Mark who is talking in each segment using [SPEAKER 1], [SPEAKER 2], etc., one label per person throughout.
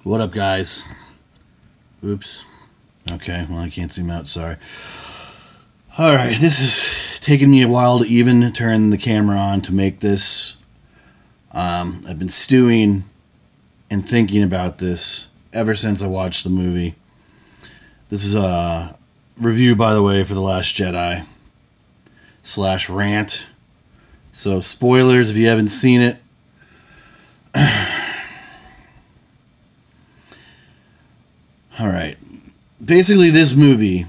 [SPEAKER 1] What up, guys? Oops. Okay, well, I can't zoom out, sorry. Alright, this is taking me a while to even turn the camera on to make this. I've been stewing and thinking about this ever since I watched the movie. This is a review, by the way, for The Last Jedi / Rant. So, spoilers if you haven't seen it. Alright. Basically, this movie,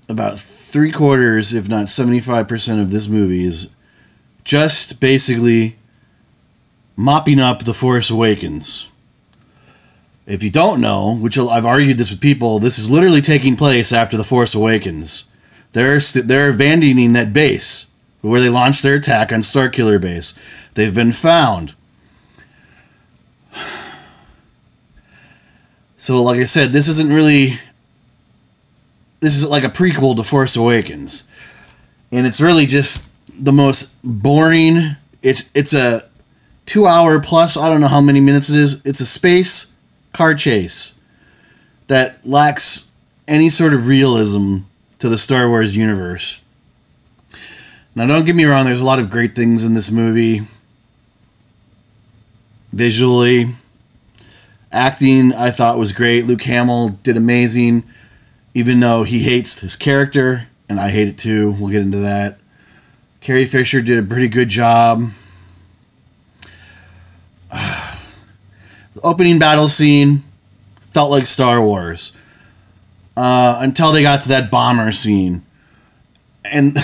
[SPEAKER 1] about 3/4, if not 75% of this movie is just basically mopping up The Force Awakens. If you don't know, which I've argued this with people, this is literally taking place after The Force Awakens. They're abandoning that base where they launched their attack on Starkiller Base. They've been found. So, like I said, this isn't really... This is like a prequel to Force Awakens. And it's really just the most boring... It's a 2-hour plus, I don't know how many minutes it is. It's a space car chase that lacks any sort of realism to the Star Wars universe. Now, don't get me wrong, there's a lot of great things in this movie. Visually... Acting, I thought, was great. Luke Hamill did amazing, even though he hates his character, and I hate it too. We'll get into that. Carrie Fisher did a pretty good job. The opening battle scene felt like Star Wars. Until they got to that bomber scene. And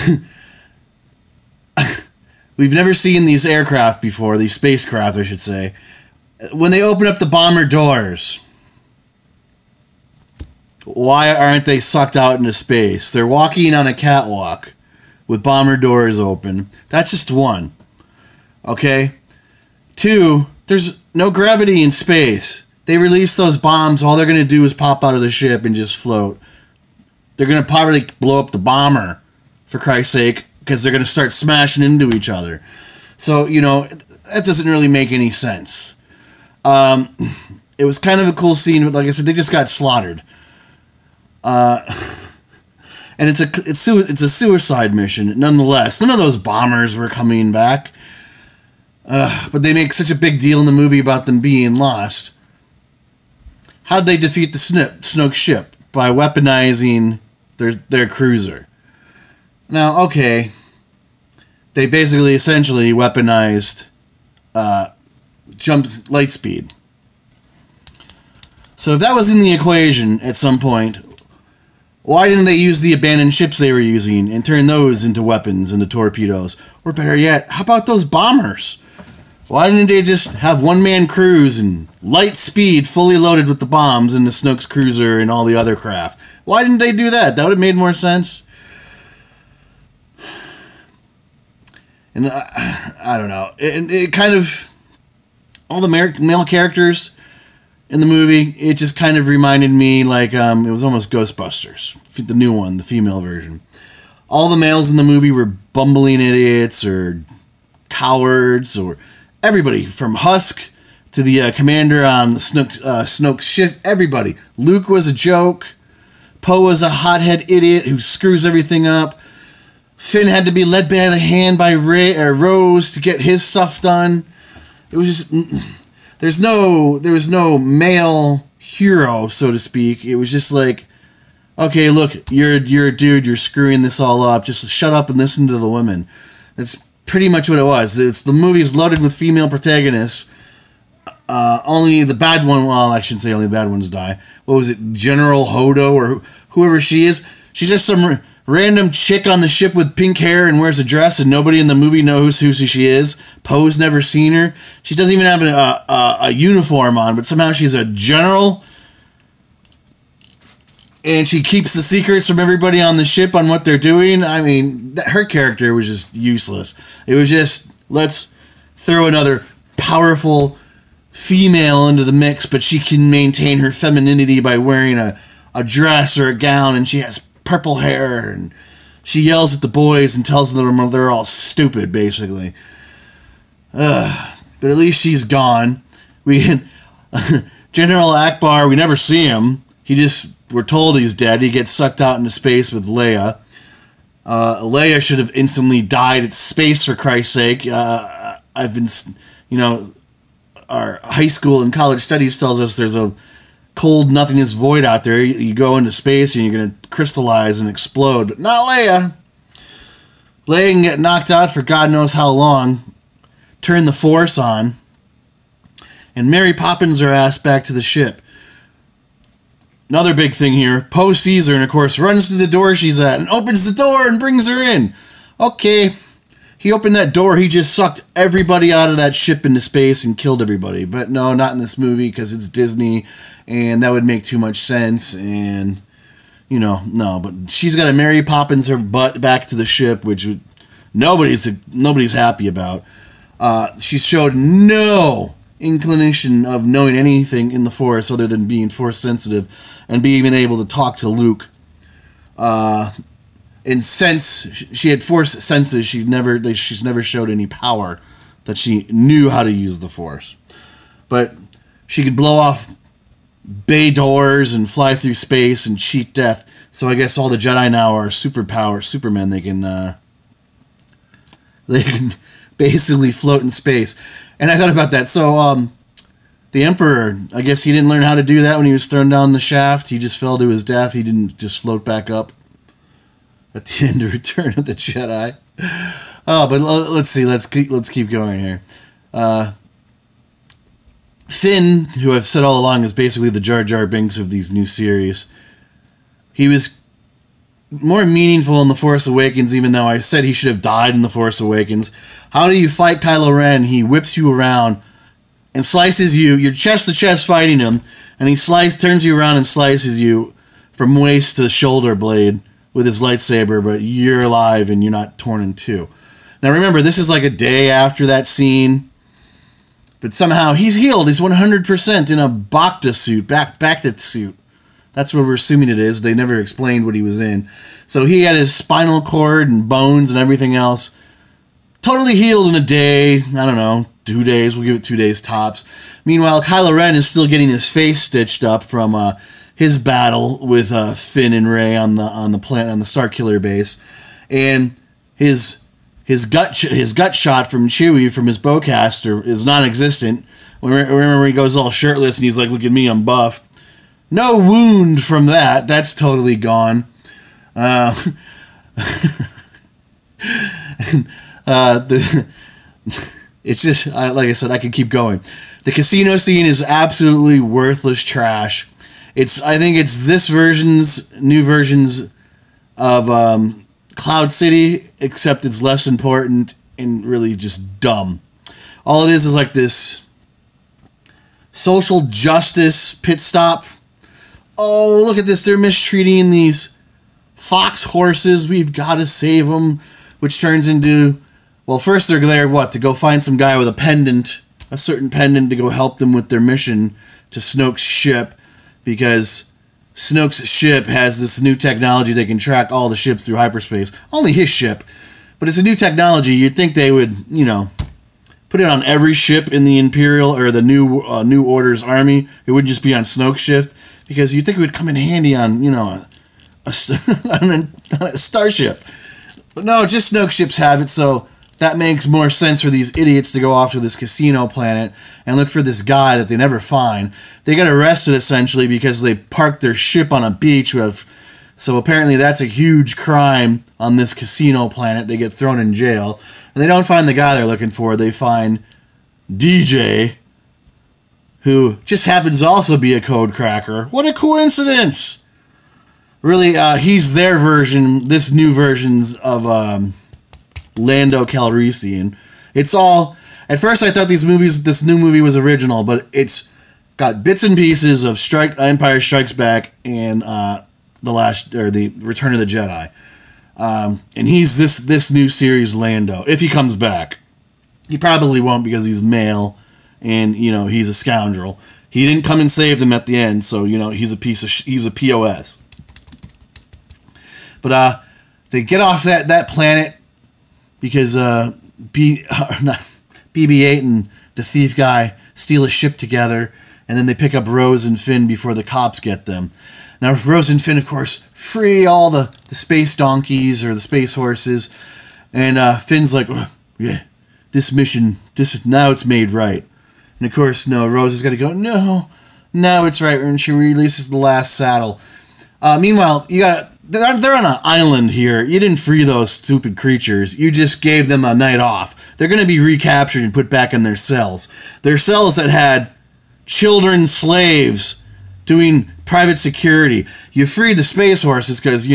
[SPEAKER 1] we've never seen these aircraft before, these spacecraft, I should say. When they open up the bomber doors, why aren't they sucked out into space? They're walking on a catwalk with bomber doors open. That's just one. Okay? 2, there's no gravity in space. They release those bombs, all they're going to do is pop out of the ship and just float. They're going to probably blow up the bomber, for Christ's sake, because they're going to start smashing into each other. So, you know, that doesn't really make any sense. It was kind of a cool scene, but like I said, they just got slaughtered. And it's a suicide mission, nonetheless. None of those bombers were coming back. But they make such a big deal in the movie about them being lost. How'd they defeat the Snoke ship? By weaponizing their cruiser. Now, okay. They basically, essentially, weaponized jumps light speed. So if that was in the equation at some point, why didn't they use the abandoned ships they were using and turn those into weapons, into torpedoes? Or better yet, how about those bombers? Why didn't they just have one-man crews and light speed fully loaded with the bombs in the Snoke's cruiser and all the other craft? Why didn't they do that? That would have made more sense. And I don't know. It kind of... All the male characters in the movie, it just kind of reminded me like it was almost Ghostbusters, the new one, the female version. All the males in the movie were bumbling idiots or cowards, or everybody from Husk to the commander on Snoke's ship. Everybody. Luke was a joke. Poe was a hothead idiot who screws everything up. Finn had to be led by the hand by Rose to get his stuff done. It was just, there was no male hero, so to speak. It was just like, okay, look, you're a dude, you're screwing this all up. Just shut up and listen to the women. That's pretty much what it was. The movie is loaded with female protagonists. Only the bad one, well, I shouldn't say only the bad ones die. What was it, General Hodo or whoever she is? She's just some random chick on the ship with pink hair and wears a dress, and nobody in the movie knows who she is. Poe's never seen her. She doesn't even have a uniform on, but somehow she's a general. And she keeps the secrets from everybody on the ship on what they're doing. I mean, her character was just useless. It was just, let's throw another powerful female into the mix, but she can maintain her femininity by wearing a dress or a gown, and she has purple hair, and she yells at the boys and tells them they're all stupid, basically. but at least she's gone. We General Akbar, we never see him. We're told he's dead. He gets sucked out into space with Leia. Leia should have instantly died at space, for Christ's sake. I've been, our high school and college studies tells us there's a cold nothingness void out there. You go into space and you're going to crystallize and explode, but not Leia. Leia can get knocked out for God knows how long, turn the Force on, and Mary Poppins her ass back to the ship. Another big thing here, Poe sees her and of course runs to the door she's at and opens the door and brings her in. Okay, he opened that door, he just sucked everybody out of that ship into space and killed everybody. But no, not in this movie because it's Disney and that would make too much sense. And, no, but she's got to Mary Poppins her butt back to the ship, which nobody's happy about. She showed no inclination of knowing anything in the Force other than being Force sensitive and being able to talk to Luke. In sense, she had Force senses. She's never showed any power that she knew how to use the Force. But she could blow off bay doors and fly through space and cheat death. So I guess all the Jedi now are supermen. They can basically float in space. And I thought about that. So the Emperor, I guess he didn't learn how to do that when he was thrown down the shaft. He just fell to his death. He didn't just float back up at the end of Return of the Jedi. Oh, but let's see. Let's keep going here. Finn, who I've said all along is basically the Jar Jar Binks of these new series. He was more meaningful in The Force Awakens, even though I said he should have died in The Force Awakens. How do you fight Kylo Ren? He whips you around and slices you. You're chest to chest fighting him, and he turns you around and slices you from waist to shoulder blade with his lightsaber, but you're alive and you're not torn in two. Now remember, this is like a day after that scene, but somehow he's healed. He's 100% in a Bacta suit, Bacta suit. That's what we're assuming it is. They never explained what he was in. So he had his spinal cord and bones and everything else totally healed in a day. I don't know, 2 days. We'll give it 2 days tops. Meanwhile, Kylo Ren is still getting his face stitched up from his battle with Finn and Rey on the planet, on the Starkiller base, and his gut shot from Chewie from his bowcaster is non-existent. Remember he goes all shirtless and he's like, "Look at me, I'm buff." No wound from that. That's totally gone. It's just, like I said, I could keep going. The casino scene is absolutely worthless trash. I think it's new versions of Cloud City, except it's less important and really just dumb. All it is like this social justice pit stop. Oh, look at this. They're mistreating these fox horses. We've got to save them. Which turns into, well, first they're there, to go find some guy with a certain pendant to go help them with their mission to Snoke's ship. Because Snoke's ship has this new technology. They can track all the ships through hyperspace. Only his ship. But it's a new technology. You'd think they would, put it on every ship in the Imperial or the New Order's army. It wouldn't just be on Snoke's ship. Because you'd think it would come in handy on, a starship. But no, just Snoke ships have it, so that makes more sense for these idiots to go off to this casino planet and look for this guy that they never find. They got arrested, essentially, because they parked their ship on a beach. So apparently that's a huge crime on this casino planet. They get thrown in jail. And they don't find the guy they're looking for. They find DJ, who just happens to also be a code cracker. What a coincidence! Really, he's their version, this new versions of Lando Calrissian. It's all, at first I thought this new movie was original, but it's got bits and pieces of Empire Strikes Back and the Return of the Jedi. And he's this new series Lando, if he comes back. He probably won't because he's male. And, he's a scoundrel. He didn't come and save them at the end, so, he's a POS. But, they get off that planet because, BB-8 and the thief guy steal a ship together, and then they pick up Rose and Finn before the cops get them. Now, Rose and Finn, of course, free all the space donkeys or the space horses, and Finn's like, oh, yeah, this mission, now it's made right. And of course, no, Rose has got to go, no, now it's right, and she releases the last saddle. Meanwhile, they're on an island here. You didn't free those stupid creatures. You just gave them a night off. They're going to be recaptured and put back in their cells. Their cells that had children slaves doing private security. You freed the space horses because,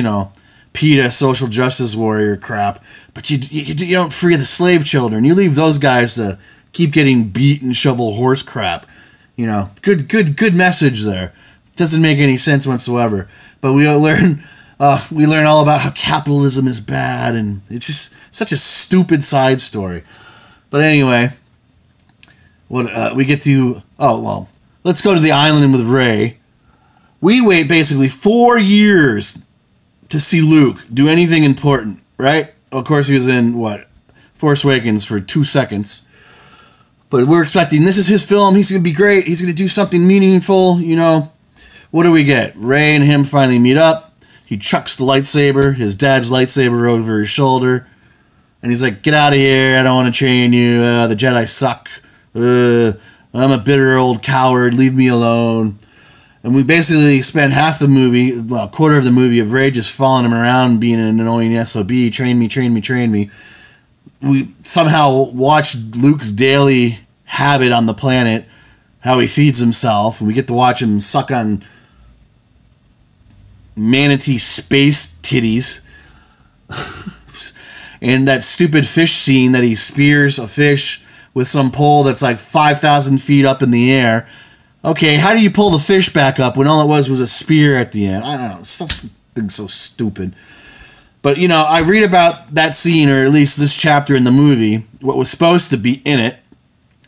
[SPEAKER 1] PETA, social justice warrior crap. But you don't free the slave children. You leave those guys to keep getting beat and shovel horse crap. Good message there. Doesn't make any sense whatsoever. But we learn all about how capitalism is bad, and it's just such a stupid side story. But anyway, we get to... Oh, well, let's go to the island with Rey. We wait basically 4 years to see Luke do anything important, right? Of course, he was in, Force Awakens for 2 seconds. But we're expecting, this is his film, he's going to be great, he's going to do something meaningful, What do we get? Rey and him finally meet up. He chucks the lightsaber, his dad's lightsaber, over his shoulder. And he's like, get out of here, I don't want to train you, the Jedi suck. I'm a bitter old coward, leave me alone. And we basically spent half the movie, a quarter of the movie, of Rey just following him around, being an annoying SOB, train me, train me, train me. We somehow watched Luke's daily habit on the planet, how he feeds himself, and we get to watch him suck on manatee space titties. And that stupid fish scene that he spears a fish with some pole that's like 5,000 feet up in the air. Okay, how do you pull the fish back up when all it was a spear at the end? I don't know, something so stupid. But, I read about that scene, or at least this chapter in the movie, what was supposed to be in it.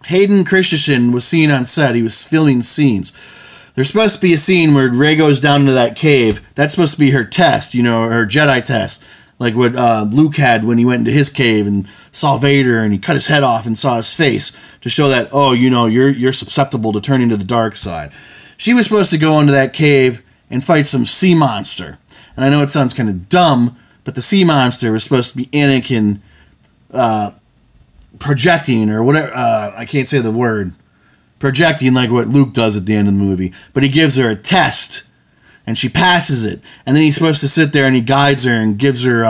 [SPEAKER 1] Hayden Christensen was seen on set. He was filming scenes. There's supposed to be a scene where Rey goes down into that cave. That's supposed to be her test, her Jedi test. Like what Luke had when he went into his cave and saw Vader and he cut his head off and saw his face to show that, you're susceptible to turning to the dark side. She was supposed to go into that cave and fight some sea monster. And I know it sounds kind of dumb, but the sea monster was supposed to be Anakin projecting or whatever. I can't say the word. Projecting like what Luke does at the end of the movie. But he gives her a test. And she passes it. And then he's supposed to sit there and he guides her and gives her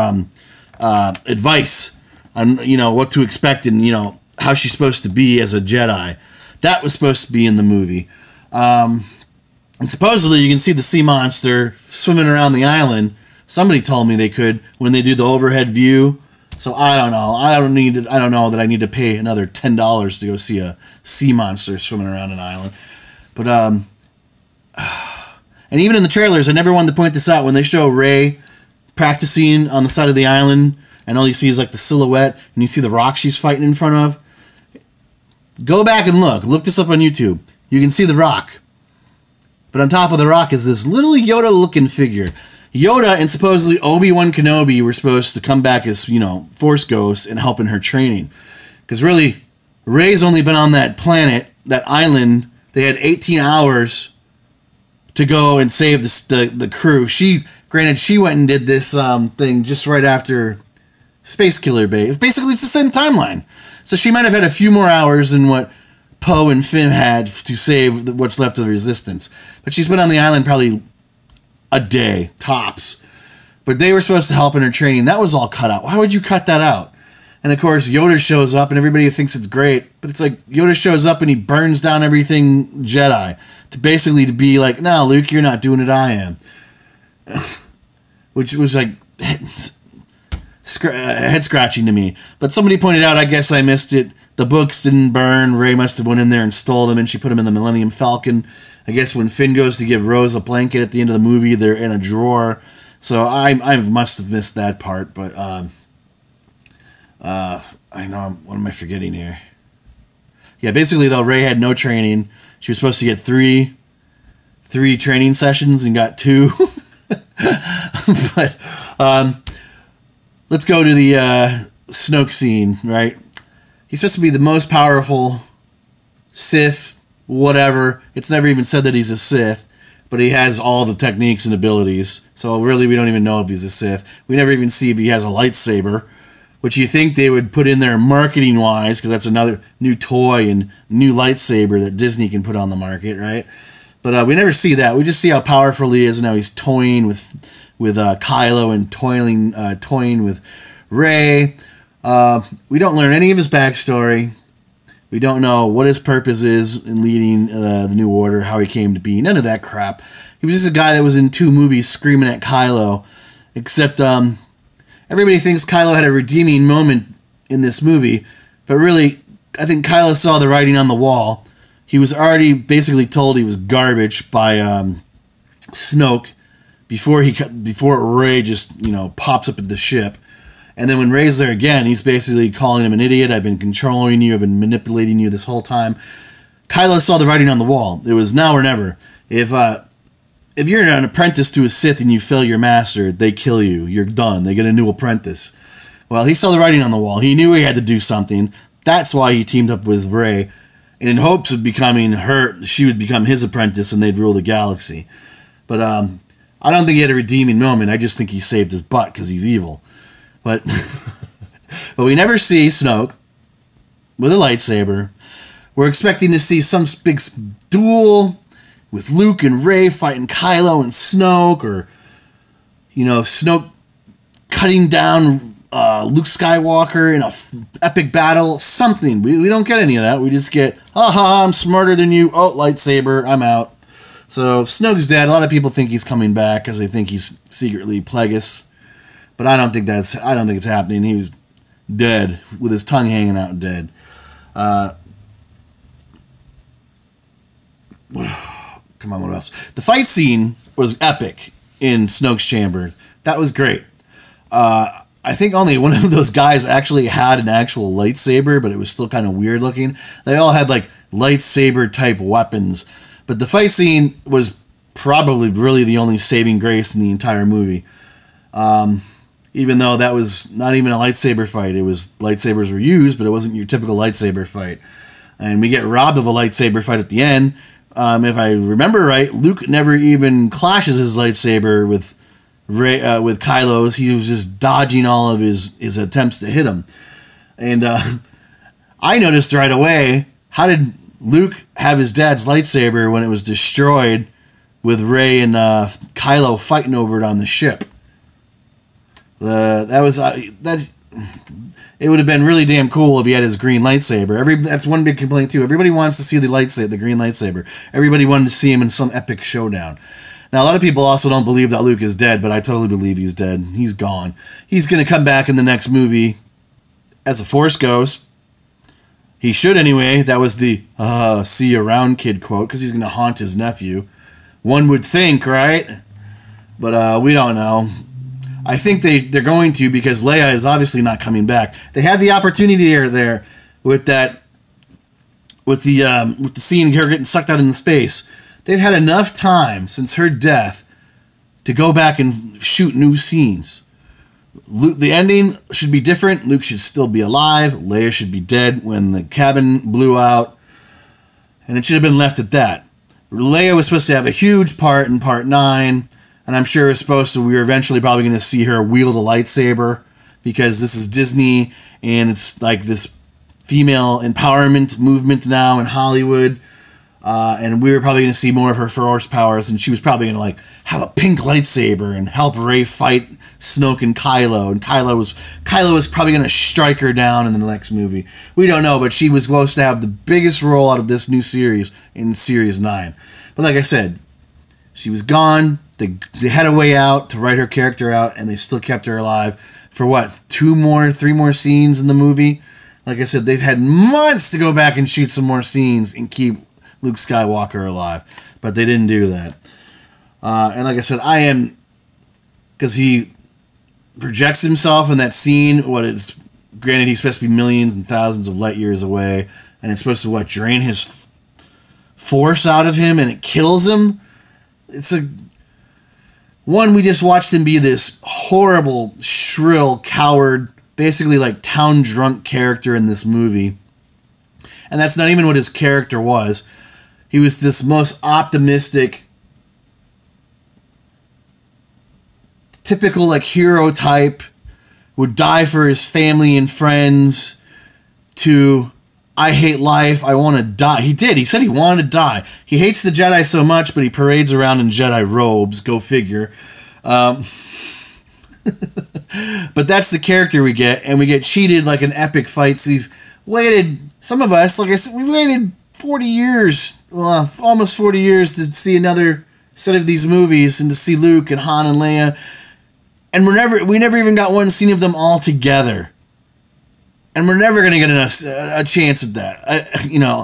[SPEAKER 1] advice on, what to expect and, how she's supposed to be as a Jedi. That was supposed to be in the movie. And supposedly you can see the sea monster swimming around the island. Somebody told me they could when they do the overhead view. So I don't know. I don't know that I need to pay another $10 to go see a sea monster swimming around an island. But and even in the trailers, I never wanted to point this out, when they show Rey practicing on the side of the island, and all you see is like the silhouette, and you see the rock she's fighting in front of. Go back and look this up on YouTube. You can see the rock. But on top of the rock is this little Yoda-looking figure. Yoda and supposedly Obi-Wan Kenobi were supposed to come back as, Force ghosts and help in her training. Because really, Rey's only been on that planet, that island. They had 18 hours to go and save the crew. Granted, she went and did this thing just right after Space Killer Base. Basically, it's the same timeline. So she might have had a few more hours than what Poe and Finn had to save what's left of the Resistance. But she's been on the island probably a day, tops. But they were supposed to help in her training. That was all cut out. Why would you cut that out? And of course, Yoda shows up and everybody thinks it's great. But it's like, Yoda shows up and he burns down everything Jedi. To be like, no, Luke, you're not doing it, I am. Which was like head-scratching to me. But somebody pointed out, I guess I missed it, the books didn't burn. Rey must have went in there and stole them, and she put them in the Millennium Falcon. I guess when Finn goes to give Rose a blanket at the end of the movie, they're in a drawer. So I must have missed that part, but I know, what am I forgetting here? Yeah, basically, though, Rey had no training. She was supposed to get three training sessions and got 2. But let's go to the Snoke scene, right? He's supposed to be the most powerful Sith, whatever. It's never even said that he's a Sith, but he has all the techniques and abilities. So really, we don't even know if he's a Sith. We never even see if he has a lightsaber, which you think they would put in there marketing-wise, because that's another new toy and new lightsaber that Disney can put on the market, right? But we never see that. We just see how powerful he is and how he's toying with Kylo and toying with Rey. We don't learn any of his backstory. We don't know what his purpose is in leading the New Order, how he came to be. None of that crap. He was just a guy that was in 2 movies screaming at Kylo. Except everybody thinks Kylo had a redeeming moment in this movie. But really, I think Kylo saw the writing on the wall. He was already basically told he was garbage by Snoke before Rey just, pops up at the ship. And then when Rey's there again, he's basically calling him an idiot. I've been controlling you. I've been manipulating you this whole time. Kylo saw the writing on the wall. It was now or never. If you're an apprentice to a Sith and you fail your master, they kill you. You're done. They get a new apprentice. Well, he saw the writing on the wall. He knew he had to do something. That's why he teamed up with Rey, and in hopes of becoming she would become his apprentice and they'd rule the galaxy. But I don't think he had a redeeming moment. I just think he saved his butt because he's evil. But but we never see Snoke with a lightsaber. We're expecting to see some big duel with Luke and Rey fighting Kylo and Snoke, or Snoke cutting down Luke Skywalker in a epic battle. Something. We don't get any of that. We just get, I'm smarter than you. Oh, lightsaber. I'm out. So Snoke's dead. A lot of people think he's coming back because they think he's secretly Plagueis. But I don't think it's happening. He was dead, with his tongue hanging out, dead. Come on, what else? The fight scene was epic in Snoke's chamber. That was great. I think only one of those guys actually had an actual lightsaber, but it was still kind of weird looking. They all had like lightsaber type weapons. But the fight scene was probably really the only saving grace in the entire movie. Even though that was not even a lightsaber fight. It was, lightsabers were used, but it wasn't your typical lightsaber fight. And we get robbed of a lightsaber fight at the end. If I remember right, Luke never even clashes his lightsaber with Kylo's. He was just dodging all of his attempts to hit him. And I noticed right away, how did Luke have his dad's lightsaber when it was destroyed with Rey and Kylo fighting over it on the ship? It would have been really damn cool if he had his green lightsaber. That's one big complaint too. Everybody wants to see the green lightsaber. Everybody wanted to see him in some epic showdown. Now, a lot of people also don't believe that Luke is dead, but I totally believe he's dead. He's gone. He's going to come back in the next movie as a Force ghost. He should anyway. That was the see you around kid quote, because he's going to haunt his nephew. One would think, right? But we don't know. I think they're going to, because Leia is obviously not coming back. They had the opportunity there with the scene her getting sucked out into space. They've had enough time since her death to go back and shoot new scenes. The ending should be different. Luke should still be alive. Leia should be dead when the cabin blew out, and it should have been left at that. Leia was supposed to have a huge part in Part 9. And I'm sure we were eventually probably going to see her wield a lightsaber, because this is Disney and it's like this female empowerment movement now in Hollywood. And we were probably going to see more of her Force powers, and she was probably going to have a pink lightsaber and help Rey fight Snoke and Kylo. And Kylo was probably going to strike her down in the next movie. We don't know, but she was supposed to have the biggest role out of this new series in Series 9. But like I said, she was gone. They had a way out to write her character out, and they still kept her alive for what, 3 more scenes in the movie? Like I said, they've had months to go back and shoot some more scenes and keep Luke Skywalker alive, but they didn't do that. And like I said, because he projects himself in that scene. Granted, he's supposed to be millions and thousands of light years away, and it's supposed to drain his force out of him, and it kills him. We just watched him be this horrible, shrill, coward, basically like town drunk character in this movie. And that's not even what his character was. He was this most optimistic, typical like hero type, would die for his family and friends, to I hate life, I want to die. He did. He said he wanted to die. He hates the Jedi so much, but he parades around in Jedi robes. Go figure. But that's the character we get, and we get cheated like an epic fight. So we've waited, some of us, like I said, we've waited 40 years, almost 40 years to see another set of these movies and to see Luke and Han and Leia. And we never even got one scene of them all together. And we're never going to get a chance at that.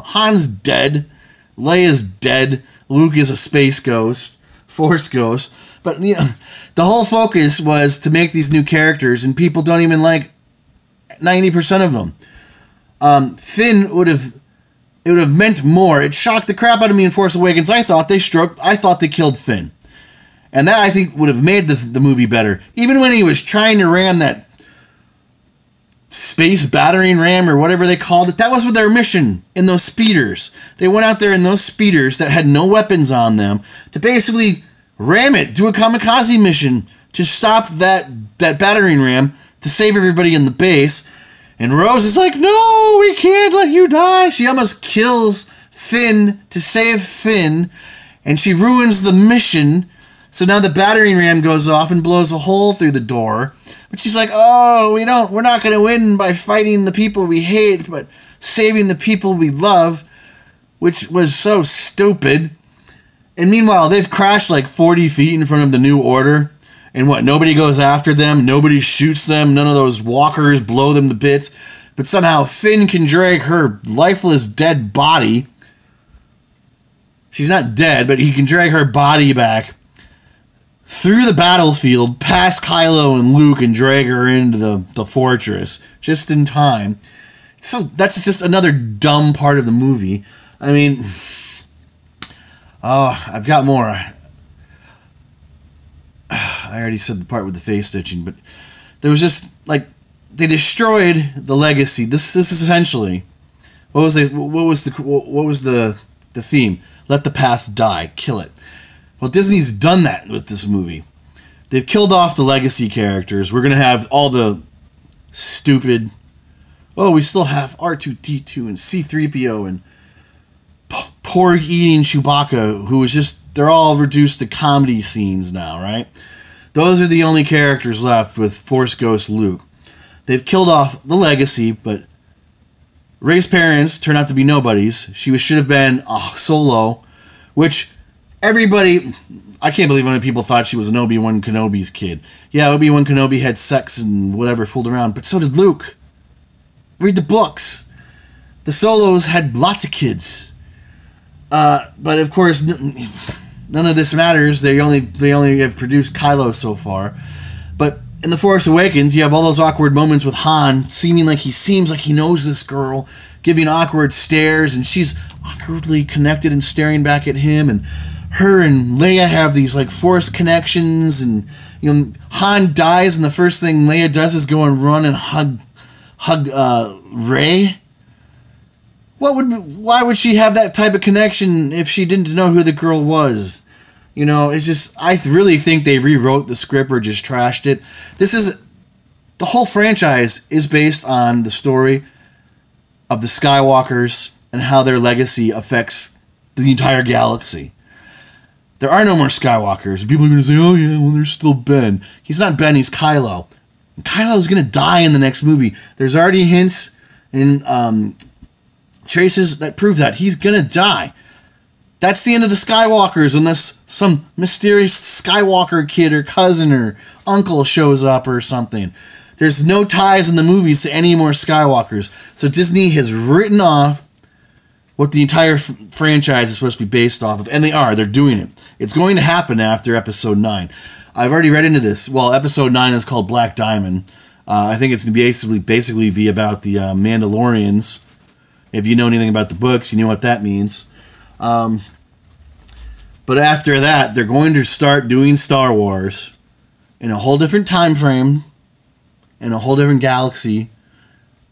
[SPEAKER 1] Han's dead. Leia's dead. Luke is a space ghost. Force ghost. But, the whole focus was to make these new characters, and people don't even like 90% of them. Finn it would have meant more. It shocked the crap out of me in Force Awakens. I thought they killed Finn. And that, I think, would have made the movie better. Even when he was trying to ram that space battering ram or whatever they called it, that was with their mission in those speeders. They went out there in those speeders that had no weapons on them to basically ram it, do a kamikaze mission to stop that battering ram to save everybody in the base. And Rose is like, no, we can't let you die. She almost kills Finn to save Finn, and she ruins the mission. So now the battering ram goes off and blows a hole through the door. But she's like, oh, we're not going to win by fighting the people we hate, but saving the people we love, which was so stupid. And meanwhile, they've crashed like 40 feet in front of the New Order. And nobody goes after them, nobody shoots them, none of those walkers blow them to bits. But somehow Finn can drag her lifeless dead body. She's not dead, but he can drag her body back through the battlefield, past Kylo and Luke, and drag her into the fortress, just in time. So that's just another dumb part of the movie. I mean, I've got more. I already said the part with the face stitching, but there was just, like, they destroyed the legacy. This is essentially, what was the theme? Let the past die, kill it. Well, Disney's done that with this movie. They've killed off the legacy characters. We're going to have all the stupid... we still have R2-D2 and C-3PO and porg-eating Chewbacca, who is just... They're all reduced to comedy scenes now, right? Those are the only characters left with Force Ghost Luke. They've killed off the legacy, but Rey's parents turned out to be nobodies. She should have been a Solo, which... Everybody, I can't believe how many people thought she was an Obi-Wan Kenobi's kid. Yeah, Obi-Wan Kenobi had sex and whatever, fooled around, but so did Luke. Read the books. The Solos had lots of kids. But of course, none of this matters. They only have produced Kylo so far. But in The Force Awakens, you have all those awkward moments with Han, seems like he knows this girl, giving awkward stares, and she's awkwardly connected and staring back at him, and her and Leia have these like Force connections, and Han dies, and the first thing Leia does is go and run and hug Rey. Why would she have that type of connection if she didn't know who the girl was? It's just, I really think they rewrote the script or just trashed it. The whole franchise is based on the story of the Skywalkers and how their legacy affects the entire galaxy. There are no more Skywalkers. People are going to say, oh yeah, well there's still Ben. He's not Ben, he's Kylo. And Kylo's going to die in the next movie. There's already hints and traces that prove that. He's going to die. That's the end of the Skywalkers unless some mysterious Skywalker kid or cousin or uncle shows up or something. There's no ties in the movies to any more Skywalkers. So Disney has written off what the entire franchise is supposed to be based off of. And they're doing it. It's going to happen after Episode 9. I've already read into this. Well, Episode 9 is called Black Diamond. I think it's going to basically be about the Mandalorians. If you know anything about the books, you know what that means. But after that, they're going to start doing Star Wars in a whole different time frame, in a whole different galaxy,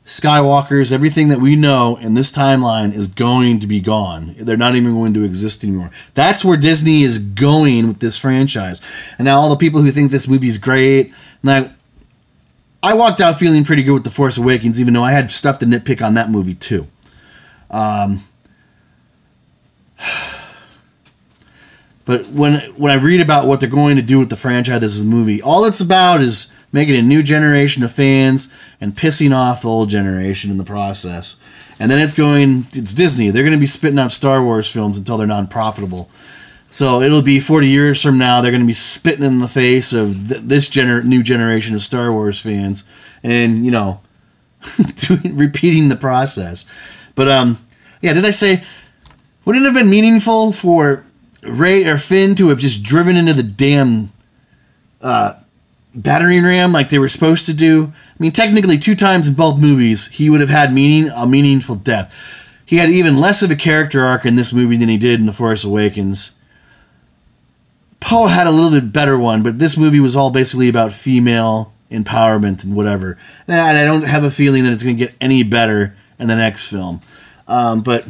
[SPEAKER 1] Skywalkers, everything that we know in this timeline is going to be gone. They're not even going to exist anymore. That's where Disney is going with this franchise. And now all the people who think this movie's great, now I walked out feeling pretty good with The Force Awakens, even though I had stuff to nitpick on that movie too. But when I read about what they're going to do with the franchise, this movie, all it's about is making a new generation of fans and pissing off the old generation in the process. And then it's Disney. They're going to be spitting out Star Wars films until they're non-profitable. So it'll be 40 years from now, they're going to be spitting in the face of this new generation of Star Wars fans and, you know, repeating the process. But, yeah, did I say, wouldn't it have been meaningful for Rey or Finn to have just driven into the damn battering ram like they were supposed to do? I mean, technically 2 times in both movies, he would have had a meaningful death. He had even less of a character arc in this movie than he did in The Force Awakens. Poe had a little bit better one, but this movie was all basically about female empowerment and whatever. And I don't have a feeling that it's going to get any better in the next film. But,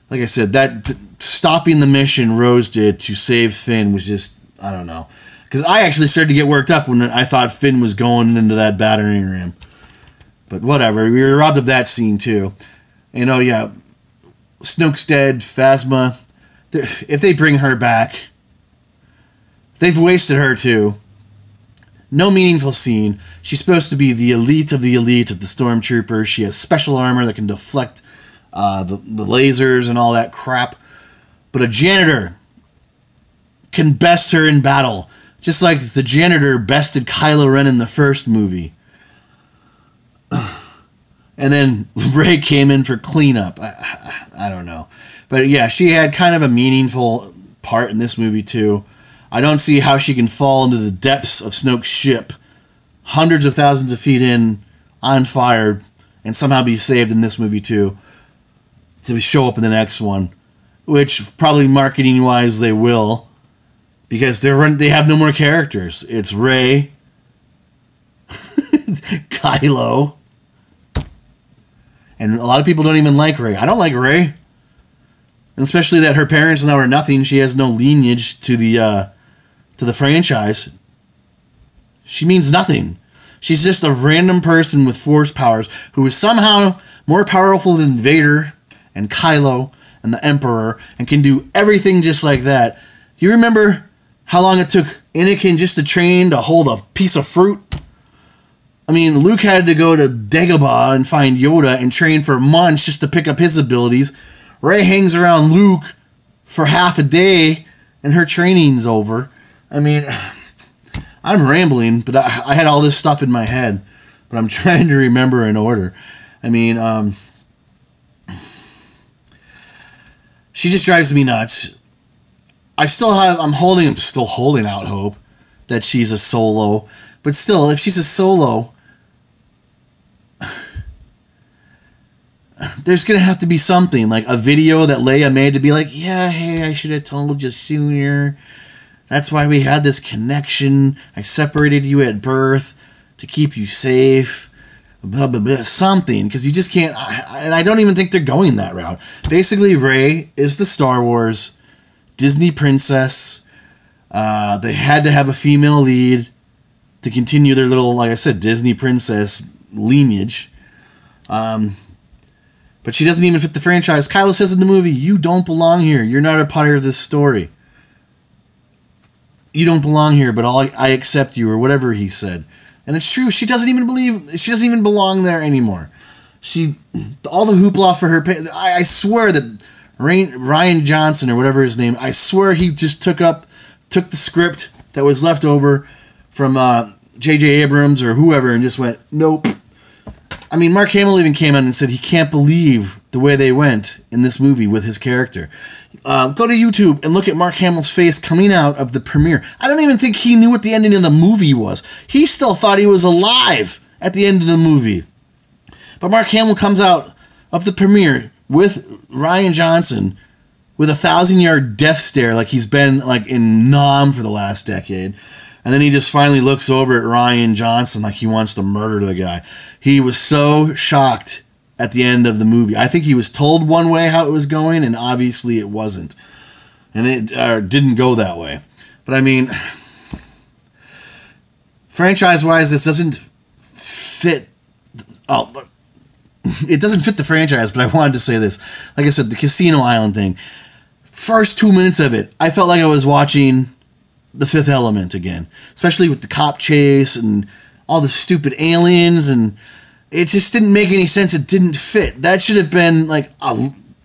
[SPEAKER 1] like I said, that stopping the mission Rose did to save Finn was just, I don't know. Because I actually started to get worked up when I thought Finn was going into that battering ram. But whatever, we were robbed of that scene too. You know, yeah, Snoke's dead, Phasma. If they bring her back, they've wasted her too. No meaningful scene. She's supposed to be the elite of the Stormtroopers. She has special armor that can deflect the lasers and all that crap. But a janitor can best her in battle. Just like the janitor bested Kylo Ren in the first movie. And then Rey came in for cleanup. I don't know. But yeah, she had kind of a meaningful part in this movie too. I don't see how she can fall into the depths of Snoke's ship, hundreds of thousands of feet in, on fire, and somehow be saved in this movie too, to show up in the next one. Which, probably marketing-wise, they will. Because they have no more characters. It's Rey, Kylo, and a lot of people don't even like Rey. I don't like Rey. And especially that her parents now are nothing. She has no lineage to the franchise. She means nothing. She's just a random person with force powers who is somehow more powerful than Vader and Kylo and the Emperor and can do everything just like that. Do you remember how long it took Anakin just to train to hold a piece of fruit? I mean, Luke had to go to Dagobah and find Yoda and train for months just to pick up his abilities. Rey hangs around Luke for half a day and her training's over. I mean, I'm rambling, but I had all this stuff in my head, but I'm trying to remember in order. I mean, she just drives me nuts. I'm still holding out hope that she's a Solo. But still, if she's a Solo, there's going to have to be something, like a video that Leia made to be like, yeah, hey, I should have told you sooner. That's why we had this connection. I separated you at birth to keep you safe. Blah, blah, blah, something, because you just can't, and I don't even think they're going that route. Basically, Rey is the Star Wars Disney princess. They had to have a female lead to continue their little, like I said, Disney princess lineage. But she doesn't even fit the franchise. Kylo says in the movie, you don't belong here. You're not a part of this story. You don't belong here, but I accept you, or whatever he said. And it's true. She doesn't even belong there anymore. All the hoopla for her. I swear that Rian Johnson, or whatever his name, I swear he just took the script that was left over from J.J. Abrams or whoever and just went, nope. I mean, Mark Hamill even came out and said he can't believe the way they went in this movie with his character. Go to YouTube and look at Mark Hamill's face coming out of the premiere. I don't even think he knew what the ending of the movie was. He still thought he was alive at the end of the movie. But Mark Hamill comes out of the premiere with Rian Johnson with a 1,000-yard death stare like he's been like in Nam for the last decade. And then he just finally looks over at Ryan Johnson like he wants to murder the guy. He was so shocked at the end of the movie. I think he was told one way how it was going, and obviously it wasn't. And it didn't go that way. But I mean, franchise-wise, this doesn't fit. Oh, it doesn't fit the franchise, but I wanted to say this. Like I said, the Casino Island thing. First 2 minutes of it, I felt like I was watching The Fifth Element again. Especially with the cop chase and all the stupid aliens, and it just didn't make any sense. It didn't fit. That should have been like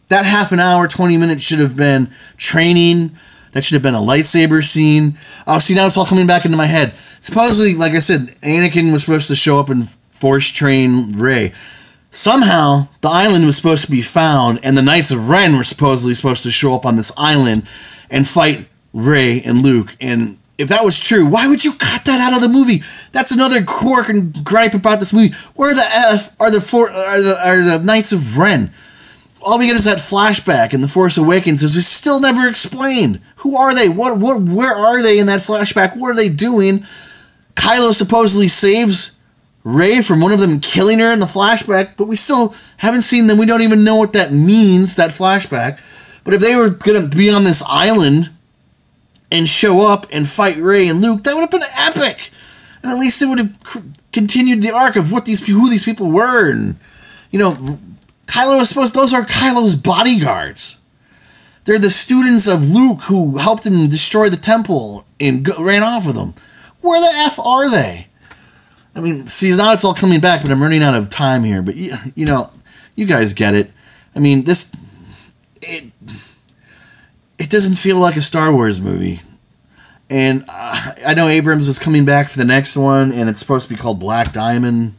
[SPEAKER 1] that half an hour, 20 minutes should have been training. That should have been a lightsaber scene. Oh, see, now it's all coming back into my head. Supposedly, like I said, Anakin was supposed to show up and force train Rey. Somehow, the island was supposed to be found, and the Knights of Ren were supposedly supposed to show up on this island and fight Rey and Luke. And if that was true, why would you cut that out of the movie? That's another quirk and gripe about this movie. Where the F are the Knights of Ren? All we get is that flashback in The Force Awakens. Is still never explained. Who are they? Where are they in that flashback? What are they doing? Kylo supposedly saves Rey from one of them killing her in the flashback, but we still haven't seen them. We don't even know what that means, that flashback. But if they were going to be on this island and show up and fight Rey and Luke, that would have been epic. And at least it would have continued the arc of who these people were. And, you know, Kylo was those are Kylo's bodyguards. They're the students of Luke who helped him destroy the temple and ran off with him. Where the F are they? I mean, see, now it's all coming back, but I'm running out of time here. But, you know, you guys get it. I mean, it doesn't feel like a Star Wars movie. And I know Abrams is coming back for the next one, and it's supposed to be called Black Diamond.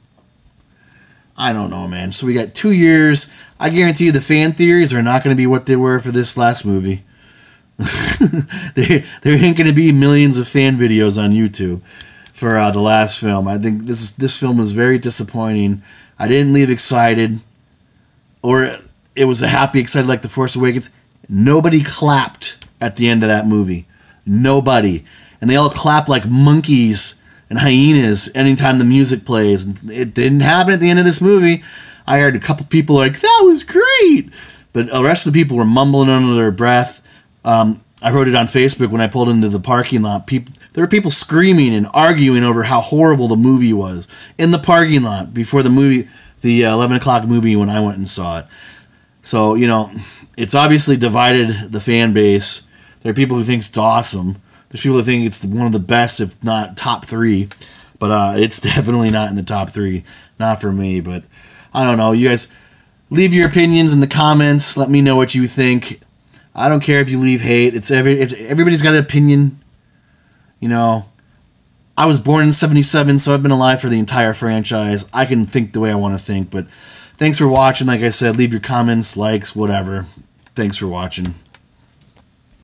[SPEAKER 1] I don't know, man. So we got 2 years. I guarantee you the fan theories are not going to be what they were for this last movie. There ain't going to be millions of fan videos on YouTube for the last film. I think this film was very disappointing. I didn't leave excited, or it was a happy excited like The Force Awakens. Nobody clapped at the end of that movie. Nobody. And they all clap like monkeys and hyenas anytime the music plays. And it didn't happen at the end of this movie. I heard a couple people like, that was great! But the rest of the people were mumbling under their breath. I wrote it on Facebook when I pulled into the parking lot. There were people screaming and arguing over how horrible the movie was in the parking lot before the 11 o'clock movie when I went and saw it. So, you know, it's obviously divided the fan base. There are people who think it's awesome. There's people who think it's one of the best, if not top 3. But it's definitely not in the top 3. Not for me, but I don't know. You guys leave your opinions in the comments. Let me know what you think. I don't care if you leave hate. Everybody's got an opinion. You know, I was born in 77, so I've been alive for the entire franchise. I can think the way I want to think. But thanks for watching. Like I said, leave your comments, likes, whatever. Thanks for watching.